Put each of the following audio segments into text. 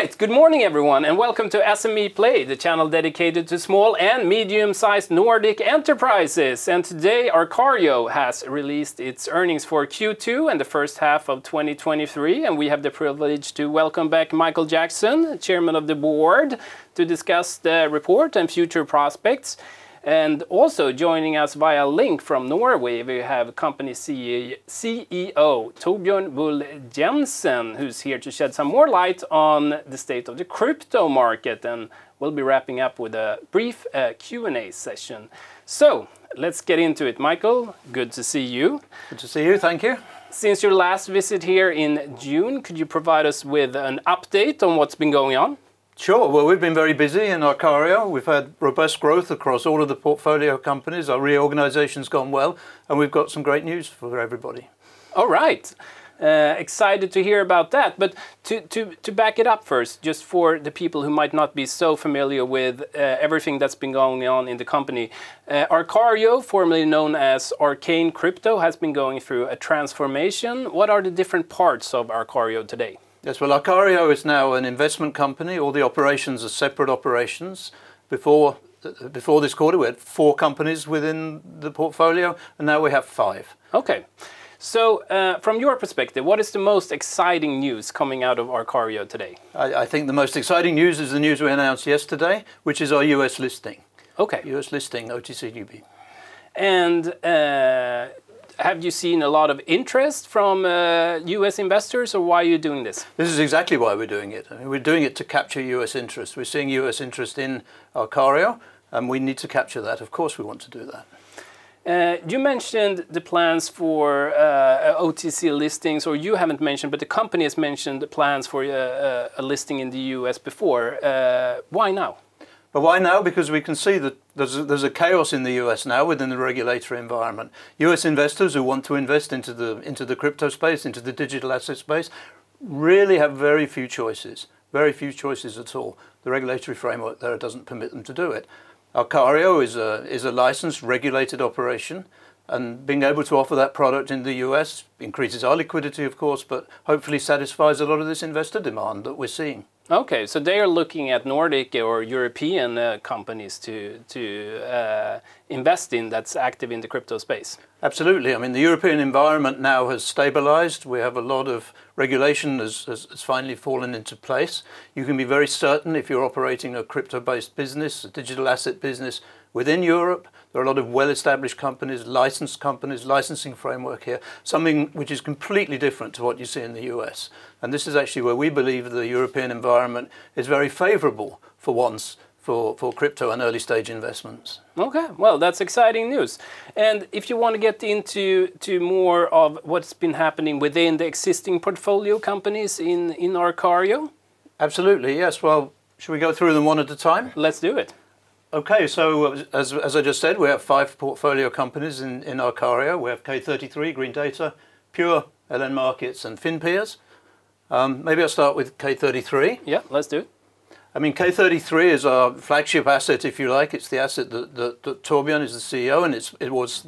right, good morning everyone and welcome to SME Play, the channel dedicated to small and medium-sized Nordic enterprises. And today Arcario has released its earnings for Q2 and the first half of 2023, and we have the privilege to welcome back Michael Jackson, Chairman of the Board, to discuss the report and future prospects. And also joining us via link from Norway, we have company CEO Torbjørn Bull Jenssen, who's here to shed some more light on the state of the crypto market. And we'll be wrapping up with a brief Q&A session. So let's get into it. Michael, good to see you. Good to see you, thank you. Since your last visit here in June, could you provide us with an update on what's been going on? Sure. Well, we've been very busy in Arcario. We've had robust growth across all of the portfolio companies. Our reorganization's gone well, and we've got some great news for everybody. All right. Excited to hear about that. But to back it up first, just for the people who might not be so familiar with everything that's been going on in the company, Arcario, formerly known as Arcane Crypto, has been going through a transformation. What are the different parts of Arcario today? Yes, well, Arcario is now an investment company. All the operations are separate operations. Before this quarter, we had 4 companies within the portfolio, and now we have 5. Okay. So, from your perspective, what is the most exciting news coming out of Arcario today? I think the most exciting news is the news we announced yesterday, which is our US listing. Okay. US listing, OTCQB. And have you seen a lot of interest from US investors, or why are you doing this? This is exactly why we're doing it. I mean, we're doing it to capture US interest. We're seeing US interest in Arcario, and we need to capture that. Of course we want to do that. You mentioned the plans for OTC listings, or you haven't mentioned, but the company has mentioned the plans for a listing in the US before. Why now? But why now? Because we can see that there's a chaos in the US now within the regulatory environment. US investors who want to invest into the crypto space, into the digital asset space, really have very few choices at all. The regulatory framework there doesn't permit them to do it. Arcario is a licensed, regulated operation, and being able to offer that product in the US increases our liquidity, of course, but hopefully satisfies a lot of this investor demand that we're seeing. Okay, so they are looking at Nordic or European companies to invest in that's active in the crypto space. Absolutely. I mean, the European environment now has stabilized. We have a lot of regulation has finally fallen into place. You can be very certain if you're operating a crypto-based business, a digital asset business within Europe. There are a lot of well-established companies, licensing framework here, something which is completely different to what you see in the US. And this is actually where we believe the European environment is very favorable for once for crypto and early stage investments. Okay, well, that's exciting news. And if you want to get into more of what's been happening within the existing portfolio companies in Arcario? Absolutely, yes. Well, should we go through them one at a time? Let's do it. Okay, so as I just said, we have 5 portfolio companies in Arcario. We have K33, Green Data, Pure, LN Markets, and Finpeers. Maybe I'll start with K33. Yeah, let's do it. I mean, K33 is our flagship asset, if you like. It's the asset that Torbjørn is the CEO, and it was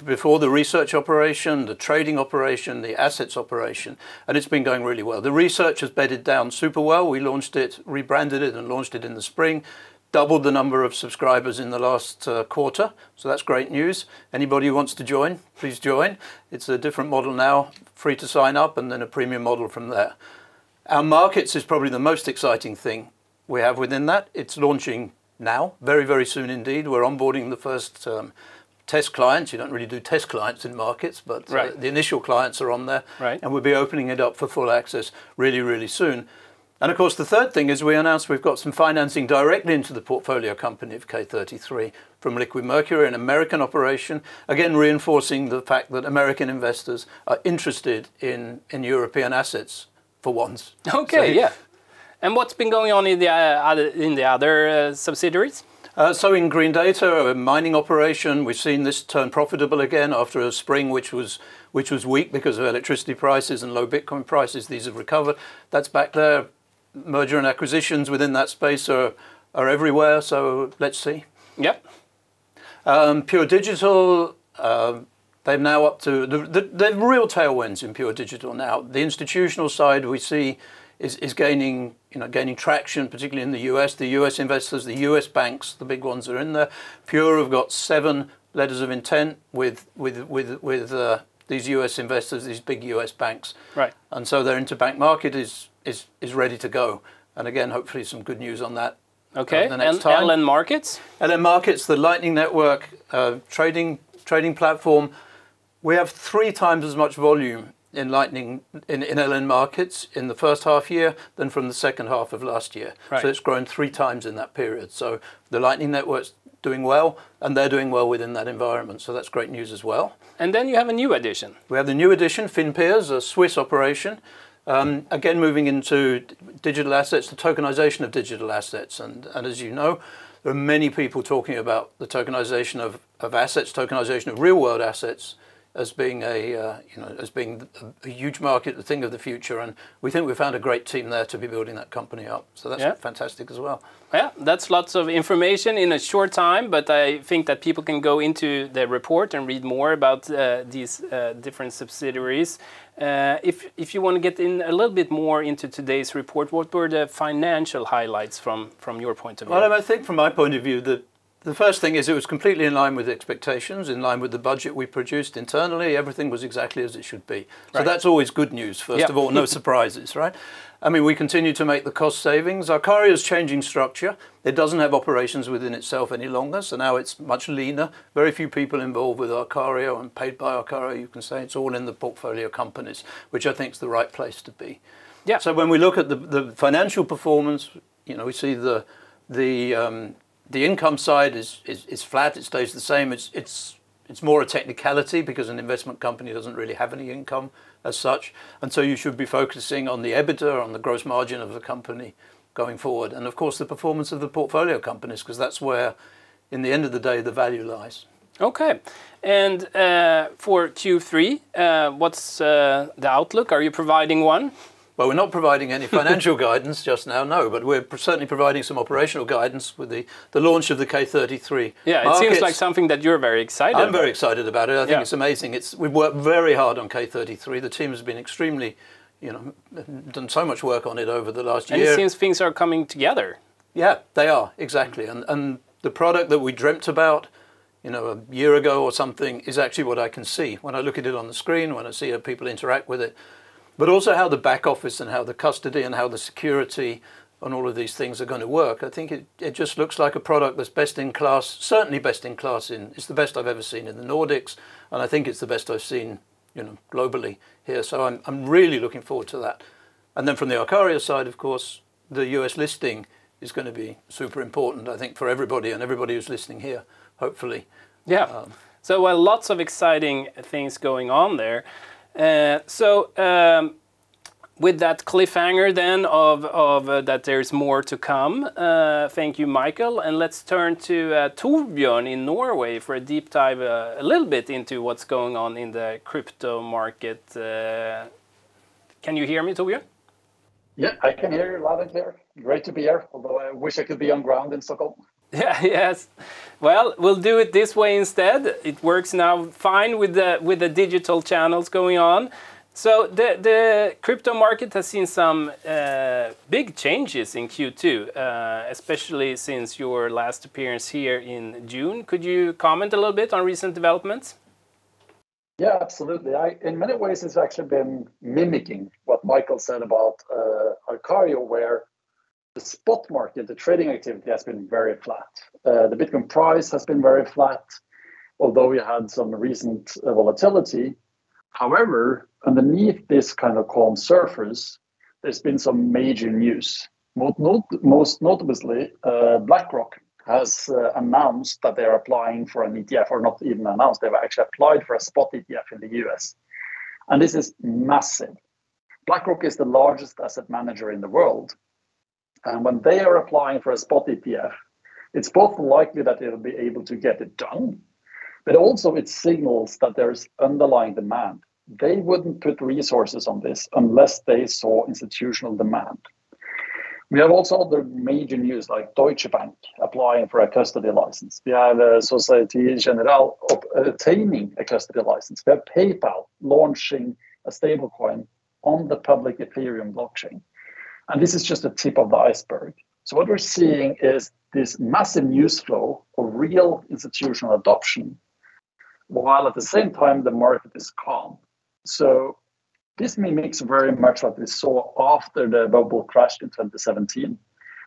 before the research operation, the trading operation, the assets operation, and it's been going really well. The research has bedded down super well. We launched it, rebranded it, and launched it in the spring. Doubled the number of subscribers in the last quarter, so that's great news. Anybody who wants to join, please join. It's a different model now, free to sign up, and then a premium model from there. Our markets is probably the most exciting thing we have within that. It's launching now, very, very soon indeed. We're onboarding the first test clients. You don't really do test clients in markets, but the initial clients are on there, and we'll be opening it up for full access really, really soon. And of course, the third thing is we announced we've got some financing directly into the portfolio company of K33 from Liquid Mercury, an American operation, again reinforcing the fact that American investors are interested in European assets for once. Okay, so, yeah. And what's been going on in the other subsidiaries? So in Green Data, a mining operation, we've seen this turn profitable again after a spring which was weak because of electricity prices and low Bitcoin prices. These have recovered. That's back there. Merger and acquisitions within that space are everywhere, so let's see. Yep. Pure Digital, they're now up to, they're real tailwinds in Pure Digital now. The institutional side we see is gaining, gaining traction, particularly in the US. The US investors, the US banks, the big ones are in there. Pure have got 7 letters of intent with these US investors, these big US banks. Right. And so their interbank market is ready to go. And again, hopefully some good news on that. Okay, the next and time. LN Markets? LN Markets, the Lightning Network trading platform. We have 3 times as much volume in Lightning in LN Markets in the first half year than from the second half of last year. Right. So it's grown 3 times in that period. So the Lightning Network's doing well, and they're doing well within that environment. So that's great news as well. And then you have a new addition. We have the new addition, Finpeers, a Swiss operation. Again, moving into digital assets, the tokenization of digital assets. And as you know, there are many people talking about the tokenization of assets, tokenization of real world assets as being a huge market, a thing of the future. And we think we've found a great team there to be building that company up. So that's fantastic as well. Yeah, that's lots of information in a short time, but I think that people can go into the report and read more about these different subsidiaries. If you want to get in a little bit more into today's report, what were the financial highlights from your point of view? Well, I think from my point of view, the first thing is it was completely in line with expectations, in line with the budget we produced internally. Everything was exactly as it should be. So that's always good news, first of all, no surprises, right? I mean, we continue to make the cost savings. Arcario is changing structure. It doesn't have operations within itself any longer, so now it's much leaner. Very few people involved with Arcario and paid by Arcario, you can say. It's all in the portfolio companies, which I think is the right place to be. Yeah. So when we look at the financial performance, we see the income side is flat. It stays the same. It's more a technicality because an investment company doesn't really have any income as such. And so you should be focusing on the EBITDA, on the gross margin of the company going forward. And of course, the performance of the portfolio companies, because that's where, in the end of the day, the value lies. Okay. And for Q3, what's the outlook? Are you providing one? Well, we're not providing any financial guidance just now, no, but we're certainly providing some operational guidance with the launch of the K33. Yeah, it seems like something that you're very excited about. I'm very excited about it. I think it's amazing. We've worked very hard on K33. The team has been extremely, done so much work on it over the last year. And it seems things are coming together. Yeah, they are, exactly. And the product that we dreamt about, a year ago or something is actually what I can see when I look at it on the screen, when I see how people interact with it. But also how the back office and how the custody and how the security and all of these things are going to work. I think it just looks like a product that's best in class, certainly best in class it's the best I've ever seen in the Nordics, and I think it's the best I've seen, globally here. So I'm really looking forward to that. And then from the Arcario side, of course, the US listing is going to be super important, I think, for everybody and everybody who's listening here, hopefully. Yeah. So lots of exciting things going on there. With that cliffhanger then of that there's more to come, thank you, Michael. And let's turn to Torbjørn in Norway for a deep dive a little bit into what's going on in the crypto market. Can you hear me, Torbjørn? Yeah, I can hear you loud and clear. Great to be here, although I wish I could be on ground in Stockholm. Yeah, yes. Well, we'll do it this way instead. It works now fine with the digital channels going on. So the crypto market has seen some big changes in Q2, especially since your last appearance here in June. Could you comment a little bit on recent developments? Yeah, absolutely. In many ways, it's actually been mimicking what Michael said about Arcario, where the spot market, the trading activity has been very flat. The Bitcoin price has been very flat, although we had some recent volatility. However, underneath this kind of calm surface, there's been some major news. Most notably, BlackRock has announced that they're applying for an ETF, or not even announced, they've actually applied for a spot ETF in the US. And this is massive. BlackRock is the largest asset manager in the world. And when they are applying for a spot ETF, it's both likely that they'll be able to get it done, but also it signals that there's underlying demand. They wouldn't put resources on this unless they saw institutional demand. We have also other major news like Deutsche Bank applying for a custody license. We have Société Générale obtaining a custody license. We have PayPal launching a stablecoin on the public Ethereum blockchain. And this is just the tip of the iceberg. So what we're seeing is this massive news flow of real institutional adoption, while at the same time the market is calm. So this mimics very much what we saw after the bubble crashed in 2017,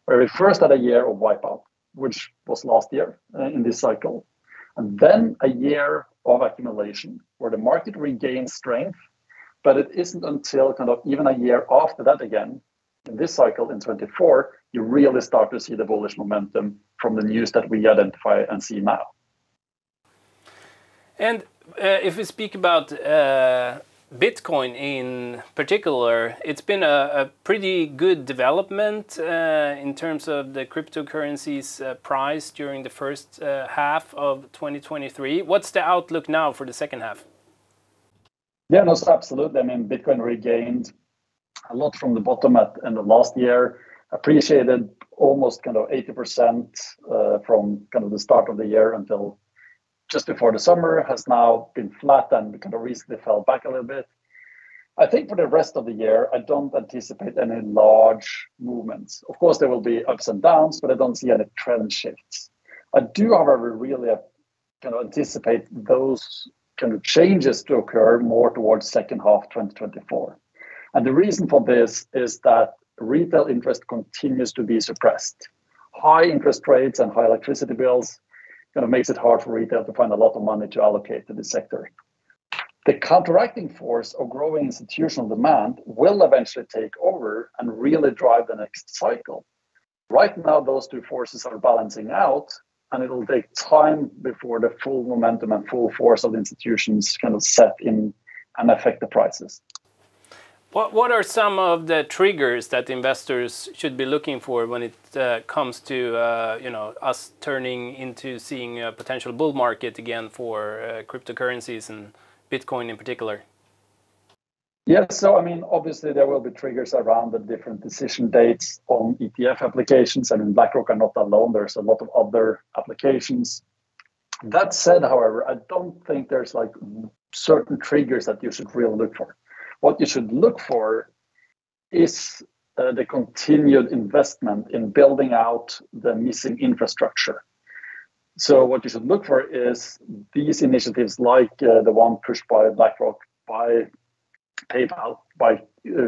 where we first had a year of wipeout, which was last year in this cycle, and then a year of accumulation, where the market regains strength, but it isn't until kind of even a year after that again, in this cycle in 24, you really start to see the bullish momentum from the news that we identify and see now. And if we speak about Bitcoin in particular, it's been a pretty good development in terms of the cryptocurrency's price during the first half of 2023. What's the outlook now for the second half? Yeah, no, absolutely. I mean, Bitcoin regained a lot from the bottom at end of last year, appreciated almost kind of 80% from kind of the start of the year until just before the summer, has now been flat and kind of recently fell back a little bit. I think for the rest of the year, I don't anticipate any large movements. Of course, there will be ups and downs, but I don't see any trend shifts. I do, however, really kind of anticipate those kind of changes to occur more towards second half 2024. And the reason for this is that retail interest continues to be suppressed. High interest rates and high electricity bills kind of makes it hard for retail to find a lot of money to allocate to this sector. The counteracting force of growing institutional demand will eventually take over and really drive the next cycle. Right now, those two forces are balancing out, and it'll take time before the full momentum and full force of the institutions kind of set in and affect the prices. What are some of the triggers that investors should be looking for when it comes to us turning into seeing a potential bull market again for cryptocurrencies and Bitcoin in particular? Yeah, so I mean, obviously there will be triggers around the different decision dates on ETF applications. I mean, BlackRock are not alone. There's a lot of other applications. That said, however, I don't think there's like certain triggers that you should really look for. What you should look for is the continued investment in building out the missing infrastructure. So what you should look for is these initiatives like the one pushed by BlackRock, by PayPal, by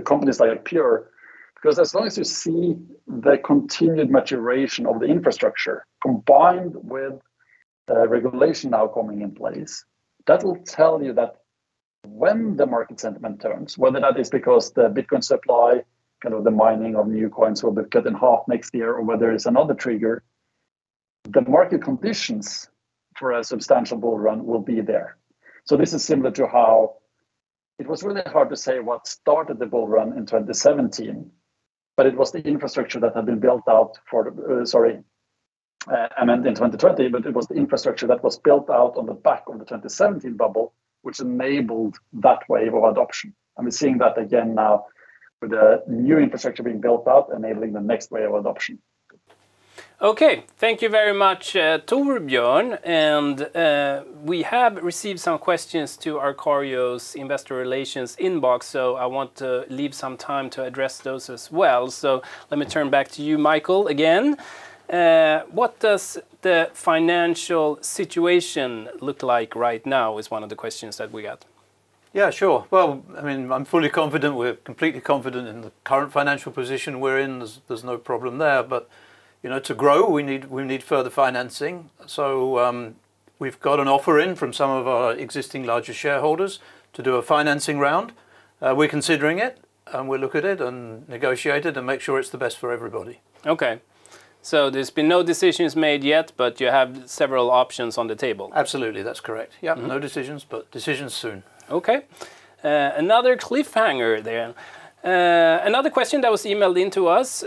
companies like Pure, because as long as you see the continued maturation of the infrastructure combined with regulation now coming in place, that will tell you that when the market sentiment turns, whether that is because the Bitcoin supply, kind of the mining of new coins will be cut in half next year, or whether it's another trigger, the market conditions for a substantial bull run will be there. So this is similar to how it was really hard to say what started the bull run in 2017, but it was the infrastructure that had been built out for, I meant in 2020, but it was the infrastructure that was built out on the back of the 2017 bubble, which enabled that wave of adoption. And we're seeing that again now with the new infrastructure being built out, enabling the next wave of adoption. Okay, thank you very much, Torbjørn. And we have received some questions to Arcarios Investor Relations inbox, so I want to leave some time to address those as well. So let me turn back to you, Michael, again. What does the financial situation look like right now is one of the questions that we got. Yeah, sure. Well, I mean, I'm fully confident. We're completely confident in the current financial position we're in. There's no problem there. But, you know, to grow, we need further financing. So we've got an offer in from some of our existing larger shareholders to do a financing round. We're considering it, and we'll look at it and negotiate it and make sure it's the best for everybody. Okay. So there's been no decisions made yet, but you have several options on the table. Absolutely, that's correct. Yeah, no decisions, but decisions soon. Okay. Another cliffhanger there. Another question that was emailed in to us.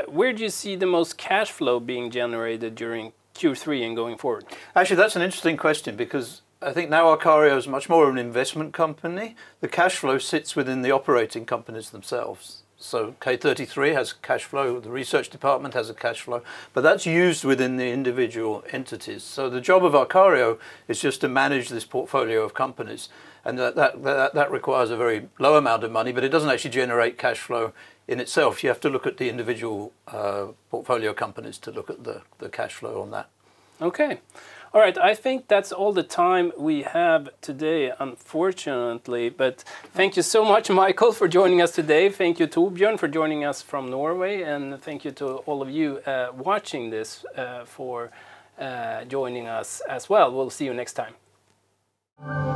Where do you see the most cash flow being generated during Q3 and going forward? Actually, that's an interesting question because I think now Arcario is much more of an investment company. The cash flow sits within the operating companies themselves. So K33 has cash flow, the research department has a cash flow, but that's used within the individual entities. So the job of Arcario is just to manage this portfolio of companies. and that requires a very low amount of money, but it doesn't actually generate cash flow in itself. You have to look at the individual portfolio companies to look at the cash flow on that. Okay. All right, I think that's all the time we have today, unfortunately. But thank you so much, Michael, for joining us today. Thank you, Torbjørn, for joining us from Norway. And thank you to all of you watching this for joining us as well. We'll see you next time.